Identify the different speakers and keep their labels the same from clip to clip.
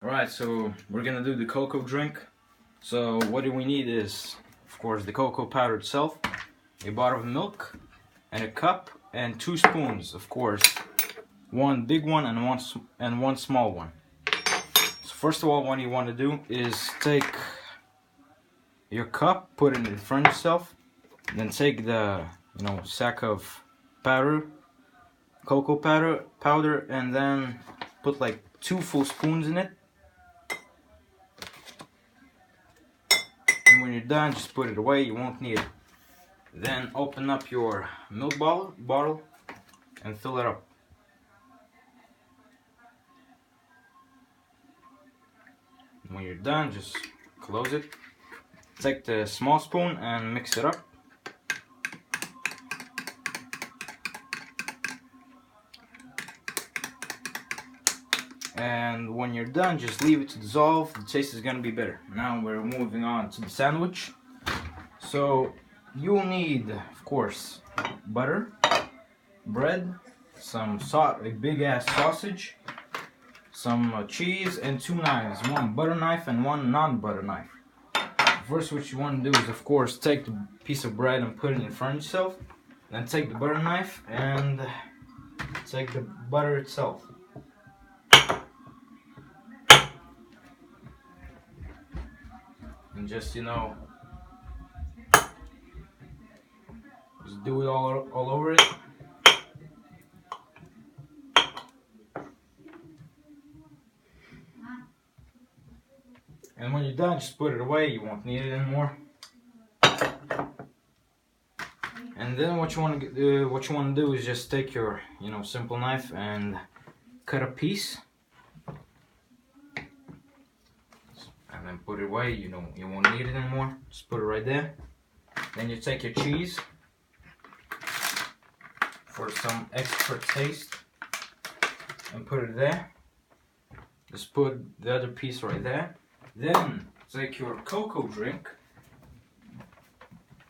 Speaker 1: Alright, so we're gonna do the cocoa drink. So what do we need is, of course, the cocoa powder itself, a bottle of milk, and a cup, and 2 spoons, of course. One big one and one small one. So first of all, what you want to do is take your cup, put it in front of yourself, then take the sack of powder, cocoa powder, and then put like 2 full spoons in it. And when you're done, just put it away, you won't need it. Then open up your milk bottle and fill it up. And when you're done, just close it. Take the small spoon and mix it up. And when you're done, just leave it to dissolve. The taste is gonna be better. Now we're moving on to the sandwich. So you'll need, of course, butter, bread, a big ass sausage, some cheese, and 2 knives, one butter knife and one non-butter knife. First, what you want to do is, of course, take the piece of bread and put it in front of yourself. Then take the butter knife and take the butter itself. And just, just do it all over it. And when you're done, just put it away, you won't need it anymore. And then what you want to do is just take your, simple knife and cut a piece. And then put it away, you won't need it anymore. Just put it right there. Then you take your cheese for some extra taste and put it there. Just put the other piece right there. Then take your cocoa drink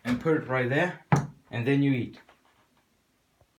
Speaker 1: and put it right there, and then you eat.